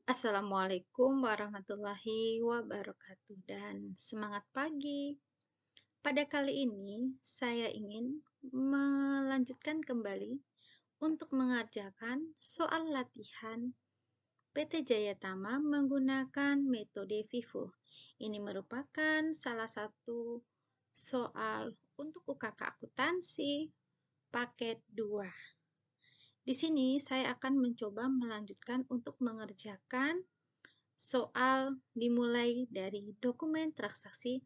Assalamualaikum warahmatullahi wabarakatuh dan semangat pagi. Pada kali ini saya ingin melanjutkan kembali untuk mengerjakan soal latihan PT Jaya Tama menggunakan metode FIFO. Ini merupakan salah satu soal untuk UKK akuntansi paket 2. Di sini saya akan mencoba melanjutkan untuk mengerjakan soal dimulai dari dokumen transaksi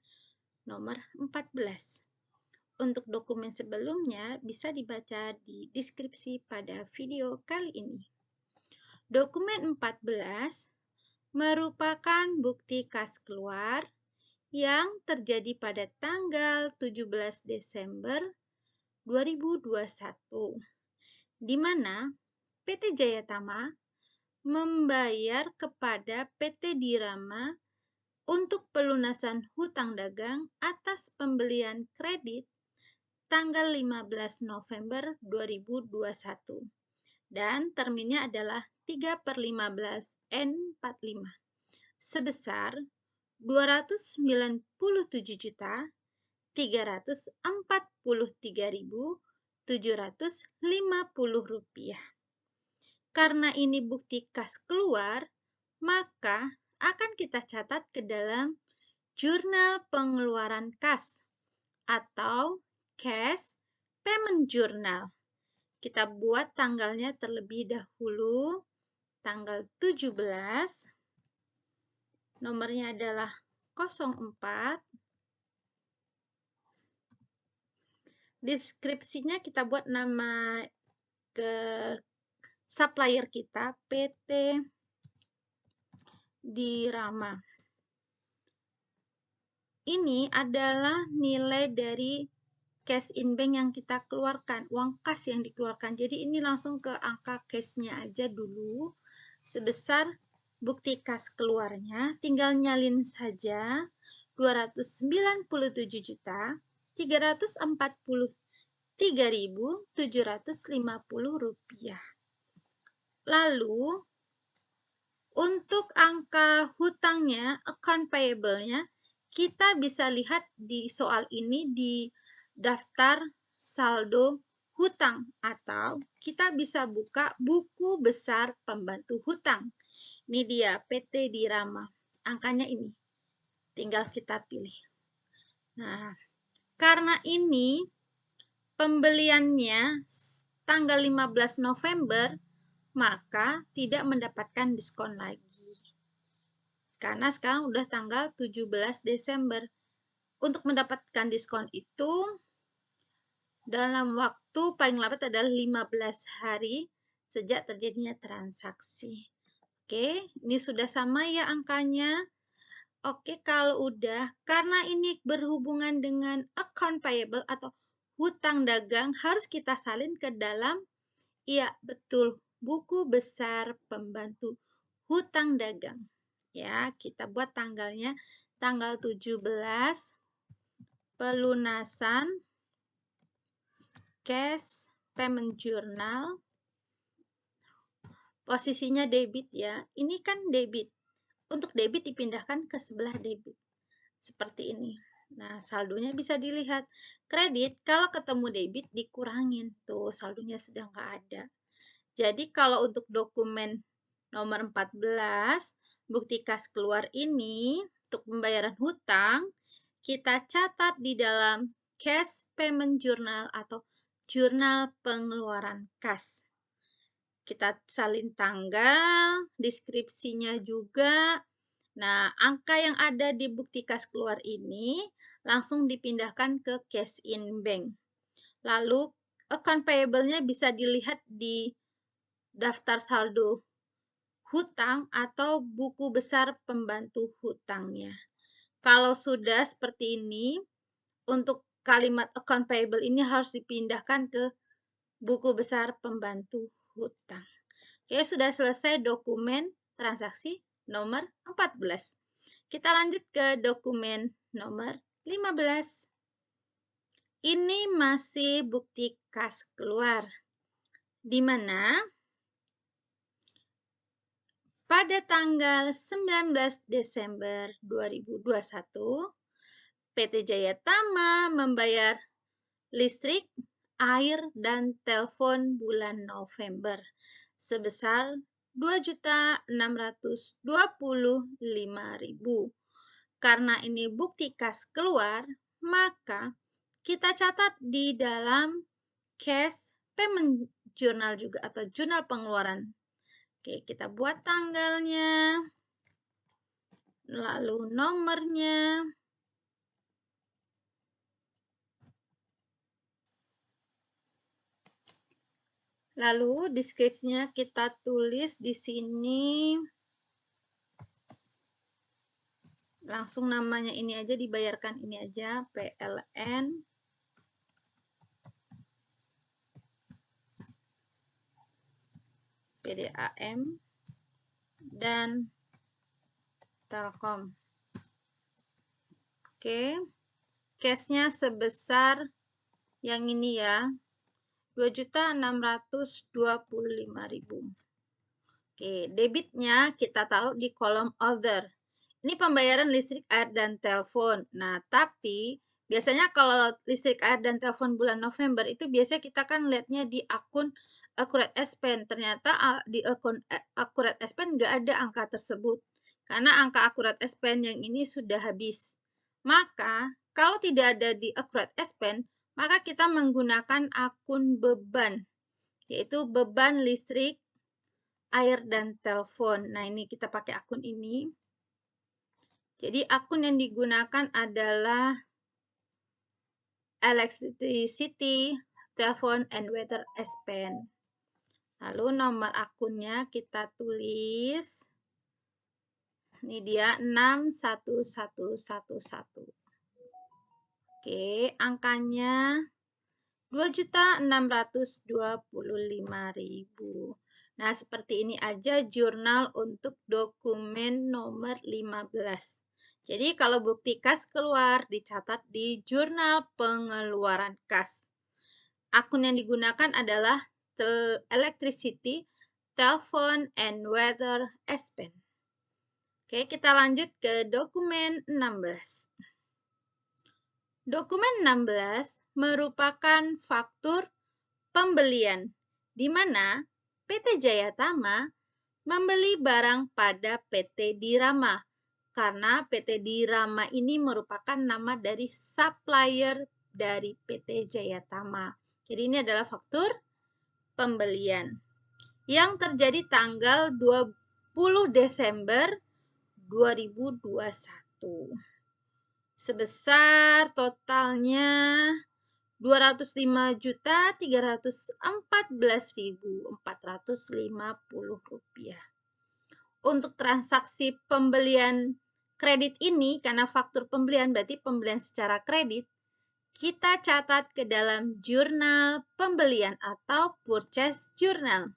nomor 14. Untuk dokumen sebelumnya bisa dibaca di deskripsi pada video kali ini. Dokumen 14 merupakan bukti kas keluar yang terjadi pada tanggal 17 Desember 2021, di mana PT Jaya Tama membayar kepada PT Dirama untuk pelunasan hutang dagang atas pembelian kredit tanggal 15 November 2021 dan terminnya adalah 3/15 N45 sebesar 297.343.750 rupiah. Karena ini bukti kas keluar, maka akan kita catat ke dalam jurnal pengeluaran kas atau Cash Payment Journal. Kita buat tanggalnya terlebih dahulu, tanggal 17, nomornya adalah 04. Deskripsinya kita buat nama ke supplier kita PT Dirama. Ini adalah nilai dari cash in bank yang kita keluarkan, uang kas yang dikeluarkan. Jadi ini langsung ke angka cashnya aja dulu, sebesar bukti kas keluarnya, tinggal nyalin saja 297.343.750 rupiah. Lalu untuk angka hutangnya, account payable-nya, kita bisa lihat di soal ini di daftar saldo hutang atau kita bisa buka buku besar pembantu hutang. Ini dia PT Dirama. Angkanya ini. Tinggal kita pilih. Nah, karena ini pembeliannya tanggal 15 November, maka tidak mendapatkan diskon lagi. Karena sekarang udah tanggal 17 Desember. Untuk mendapatkan diskon itu dalam waktu paling lambat adalah 15 hari sejak terjadinya transaksi. Oke, ini sudah sama ya angkanya. Oke, kalau udah, karena ini berhubungan dengan account payable atau hutang dagang, harus kita salin ke dalam, iya betul, buku besar pembantu hutang dagang. Ya, kita buat tanggalnya tanggal 17, pelunasan Cash Payment Journal. Posisinya debit ya. Ini kan debit. Untuk debit dipindahkan ke sebelah debit. Seperti ini. Nah, saldonya bisa dilihat. Kredit, kalau ketemu debit dikurangin. Tuh, saldonya sudah nggak ada. Jadi, kalau untuk dokumen nomor 14, bukti kas keluar ini, untuk pembayaran hutang, kita catat di dalam Cash Payment Journal atau Jurnal Pengeluaran Kas. Kita salin tanggal, deskripsinya juga. Nah, angka yang ada di bukti kas keluar ini langsung dipindahkan ke cash in bank. Lalu, account payable-nya bisa dilihat di daftar saldo hutang atau buku besar pembantu hutangnya. Kalau sudah seperti ini, untuk kalimat account payable ini harus dipindahkan ke buku besar pembantu hutang. Oke, sudah selesai dokumen transaksi nomor 14. Kita lanjut ke dokumen nomor 15. Ini masih bukti kas keluar, di mana pada tanggal 19 Desember 2021, PT Jaya Tama membayar listrik, air, dan telepon bulan November sebesar 2.625.000. Karena ini bukti kas keluar, maka kita catat di dalam cash payment journal juga atau jurnal pengeluaran. Oke, kita buat tanggalnya, lalu nomornya, lalu deskripsinya kita tulis di sini. Langsung namanya ini aja, dibayarkan ini aja, PLN. PDAM dan Telkom. Oke, cashnya sebesar yang ini ya, 2.625.000. Oke, debitnya kita taruh di kolom other. Ini pembayaran listrik, air, dan telepon. Nah, tapi biasanya kalau listrik, air, dan telepon bulan November itu biasanya kita kan lihatnya di akun Accurate Spend. Ternyata di akun Accurate Spend nggak ada angka tersebut. Karena angka Accurate Spend yang ini sudah habis. Maka, kalau tidak ada di Accurate Spend, maka kita menggunakan akun beban, yaitu beban listrik, air, dan telepon. Nah, ini kita pakai akun ini. Jadi akun yang digunakan adalah electricity, telephone, and weather expense. Lalu nomor akunnya kita tulis. Ini dia 61111. Oke, angkanya 2.625.000. Nah, seperti ini aja jurnal untuk dokumen nomor 15. Jadi, kalau bukti kas keluar, dicatat di jurnal pengeluaran kas. Akun yang digunakan adalah electricity, telephone, and weather expense. Oke, kita lanjut ke dokumen 16. Dokumen 16 merupakan faktur pembelian, di mana PT Jaya Tama membeli barang pada PT Dirama, karena PT Dirama ini merupakan nama dari supplier dari PT Jaya Tama. Jadi ini adalah faktur pembelian yang terjadi tanggal 20 Desember 2021. Sebesar totalnya Rp205.314.450. Untuk transaksi pembelian kredit ini, karena faktur pembelian berarti pembelian secara kredit, kita catat ke dalam jurnal pembelian atau purchase journal.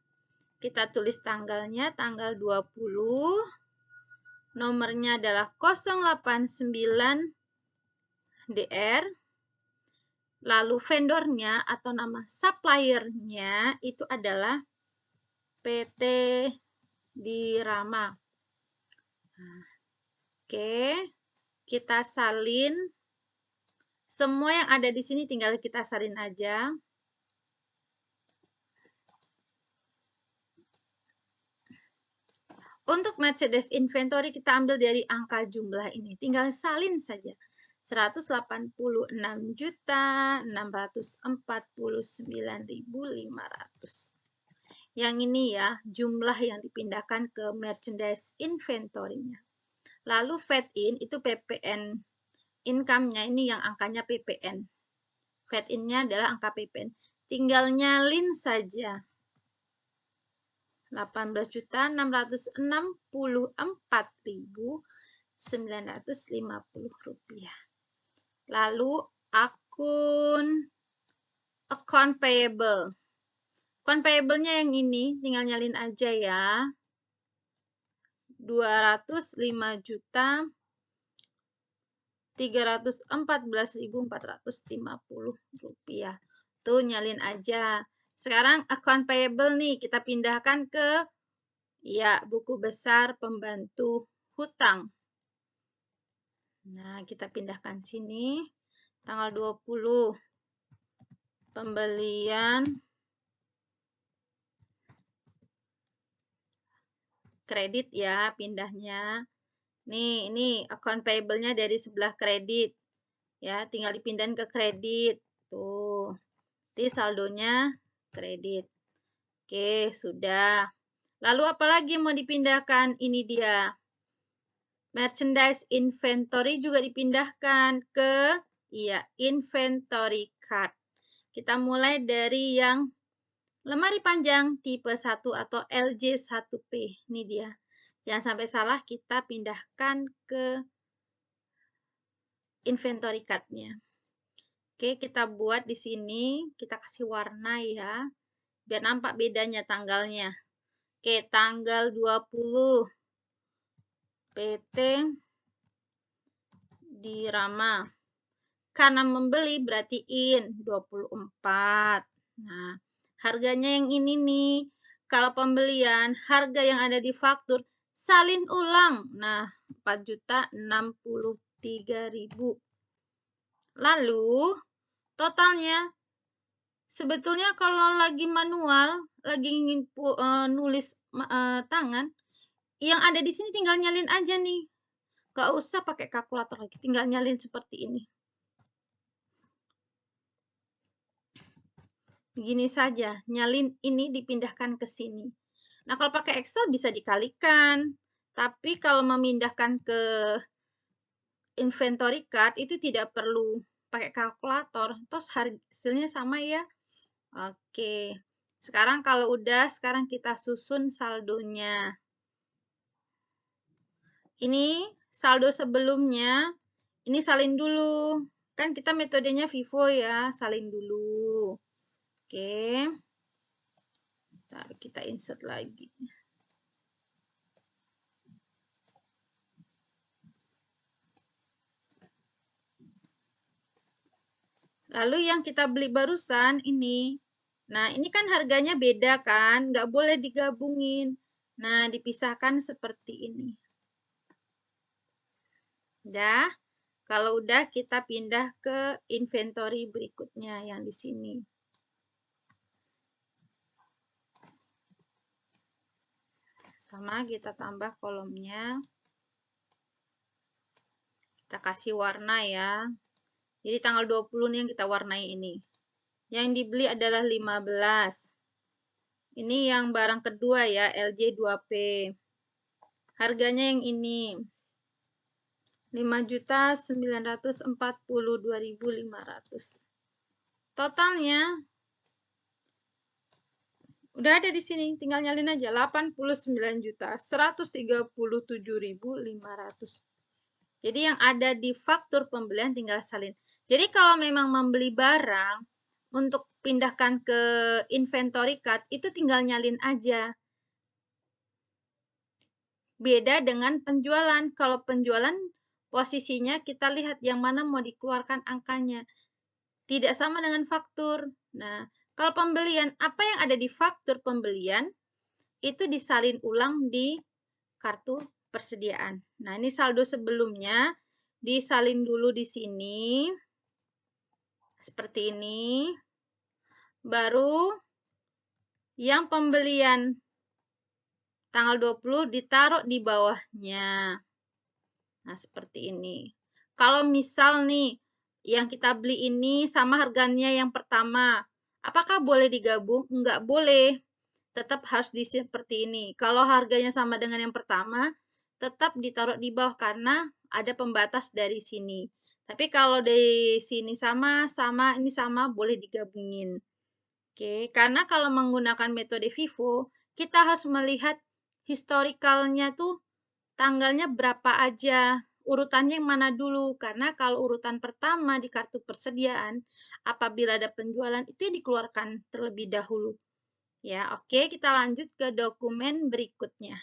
Kita tulis tanggalnya, tanggal 20, nomornya adalah 089DR, lalu vendornya atau nama suppliernya itu adalah PT Dirama. Oke, kita salin. Semua yang ada di sini tinggal kita salin aja. Untuk merchandise inventory kita ambil dari angka jumlah ini. Tinggal salin saja. 186.649.500. Yang ini ya, jumlah yang dipindahkan ke merchandise inventory-nya. Lalu fed in, itu PPN. Income-nya ini yang angkanya PPN. Fed in-nya adalah angka PPN. Tinggal nyalin saja. 18.664.950 rupiah. Lalu akun account payable. Account payable-nya yang ini, tinggal nyalin aja ya. 205.314.450 rupiah. Tuh nyalin aja. Sekarang account payable nih kita pindahkan ke Ya, buku besar pembantu hutang. Nah, kita pindahkan sini. Tanggal 20. Pembelian kredit ya, pindahnya. Nih, ini account payable-nya dari sebelah kredit. Ya, tinggal dipindahin ke kredit. Tuh. Nanti saldonya kredit. Oke, sudah. Lalu apalagi mau dipindahkan? Ini dia. Merchandise inventory juga dipindahkan ke inventory card. Kita mulai dari yang lemari panjang tipe 1 atau LJ1P. Ini dia. Jangan sampai salah, kita pindahkan ke inventory card-nya. Oke, kita buat di sini, kita kasih warna ya, biar nampak bedanya tanggalnya. Oke, tanggal 20 PT di Rama. Karena membeli berarti in 24. Nah, harganya yang ini nih. Kalau pembelian, harga yang ada di faktur salin ulang. Nah, 4.063.000. Lalu, totalnya sebetulnya kalau lagi manual, lagi ingin nulis tangan, yang ada di sini tinggal nyalin aja nih. Gak usah pakai kalkulator lagi, tinggal nyalin seperti ini. Gini saja, nyalin ini dipindahkan ke sini. Nah, kalau pakai Excel bisa dikalikan. Tapi kalau memindahkan ke inventory card itu tidak perlu pakai kalkulator. Terus hasilnya sama ya. Oke. Sekarang kalau udah, sekarang kita susun saldonya. Ini saldo sebelumnya, ini salin dulu. Kan kita metodenya FIFO ya, salin dulu. Oke. Kita insert lagi. Lalu yang kita beli barusan ini. Nah, ini kan harganya beda kan, nggak boleh digabungin. Nah, dipisahkan seperti ini. Udah. Kalau udah, kita pindah ke inventory berikutnya yang di sini. Sama, kita tambah kolomnya. Kita kasih warna ya. Jadi tanggal 20 nih yang kita warnai ini. Yang dibeli adalah 15. Ini yang barang kedua ya, LJ2P. Harganya yang ini. 5.942.500. Totalnya udah ada di sini, tinggal nyalin aja. 89.137.500. Jadi yang ada di faktur pembelian tinggal salin. Jadi kalau memang membeli barang untuk pindahkan ke inventory card itu tinggal nyalin aja. Beda dengan penjualan. Kalau penjualan posisinya kita lihat yang mana mau dikeluarkan angkanya. Tidak sama dengan faktur. Nah, kalau pembelian, apa yang ada di faktur pembelian itu disalin ulang di kartu persediaan. Nah, ini saldo sebelumnya disalin dulu di sini. Seperti ini. Baru yang pembelian tanggal 20 ditaruh di bawahnya. Nah, seperti ini. Kalau misal nih, yang kita beli ini sama harganya yang pertama, apakah boleh digabung? Enggak boleh. Tetap harus seperti ini. Kalau harganya sama dengan yang pertama, tetap ditaruh di bawah karena ada pembatas dari sini. Tapi kalau dari sini sama, ini sama, boleh digabungin. Oke, karena kalau menggunakan metode FIFO, kita harus melihat historicalnya tuh tanggalnya berapa aja, urutannya yang mana dulu. Karena kalau urutan pertama di kartu persediaan, apabila ada penjualan, itu dikeluarkan terlebih dahulu. Ya, oke, kita lanjut ke dokumen berikutnya.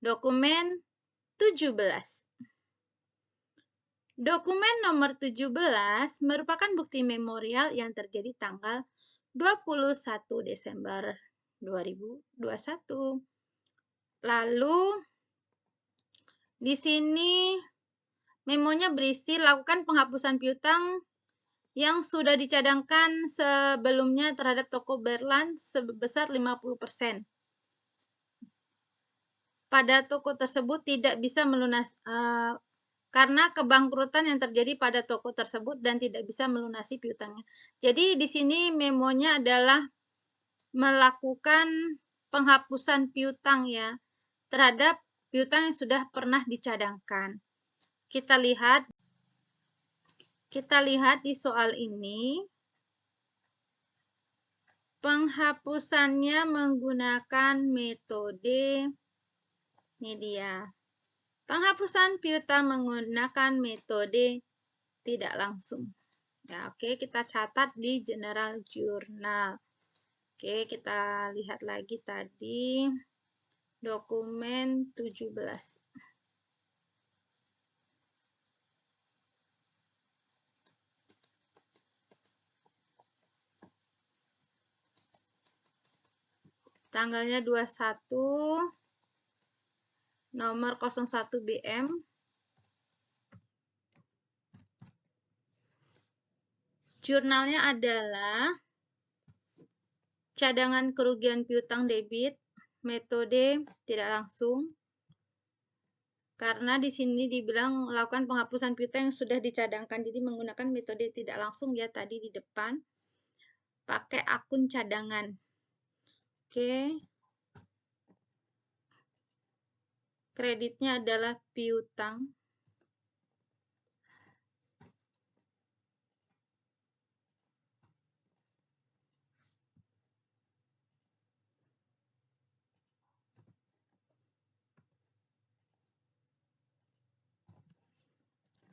Dokumen 17. Dokumen nomor 17 merupakan bukti memorial yang terjadi tanggal 21 Desember 2021. Lalu di sini memonya berisi lakukan penghapusan piutang yang sudah dicadangkan sebelumnya terhadap toko Berlan sebesar 50%. Pada toko tersebut tidak bisa melunasi karena kebangkrutan yang terjadi pada toko tersebut dan tidak bisa melunasi piutangnya. Jadi di sini memonya adalah melakukan penghapusan piutang ya terhadap piutang yang sudah pernah dicadangkan. Kita lihat di soal ini, penghapusannya menggunakan metode, ini dia. Penghapusan piutang menggunakan metode tidak langsung. Ya, oke, kita catat di General Journal. Oke, kita lihat lagi tadi dokumen 17. Tanggalnya 21, nomor 01 BM. Jurnalnya adalah cadangan kerugian piutang debit, metode tidak langsung. Karena di sini dibilang melakukan penghapusan piutang yang sudah dicadangkan, jadi menggunakan metode tidak langsung ya tadi di depan. Pakai akun cadangan. Oke. Kreditnya adalah piutang.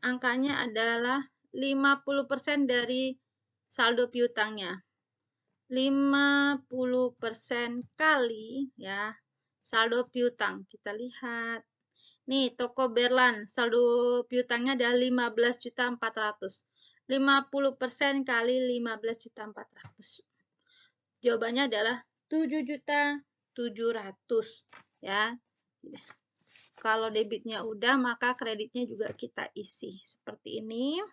Angkanya adalah 50% dari saldo piutangnya. 50% kali ya saldo piutang. Kita lihat. Nih, toko Berlan, saldo piutangnya adalah 15.400.000. 50% kali 15.400.000. Jawabannya adalah 7.700.000 ya. Kalau debitnya udah, maka kreditnya juga kita isi seperti ini.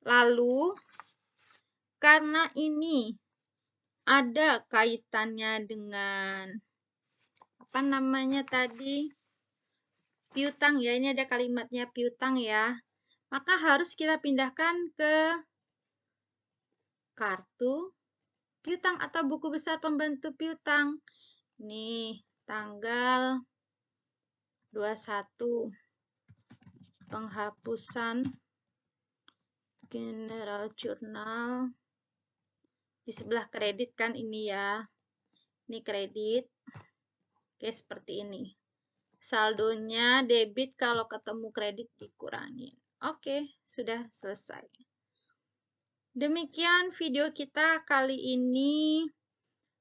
Lalu karena ini ada kaitannya dengan apa namanya tadi? Piutang ya, ini ada kalimatnya piutang ya. Maka harus kita pindahkan ke kartu piutang atau buku besar pembantu piutang. Nih, tanggal 21 penghapusan General Journal. Di sebelah kredit kan ini ya. Ini kredit. Oke, seperti ini. Saldonya debit, kalau ketemu kredit dikurangin. Oke, sudah selesai. Demikian video kita kali ini,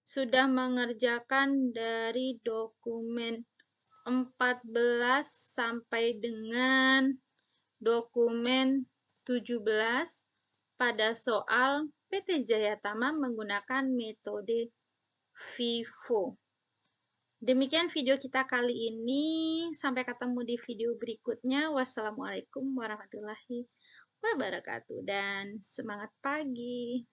sudah mengerjakan dari dokumen 14 sampai dengan dokumen 17 pada soal PT Jayatama menggunakan metode FIFO. Demikian video kita kali ini. Sampai ketemu di video berikutnya. Wassalamualaikum warahmatullahi wabarakatuh dan semangat pagi.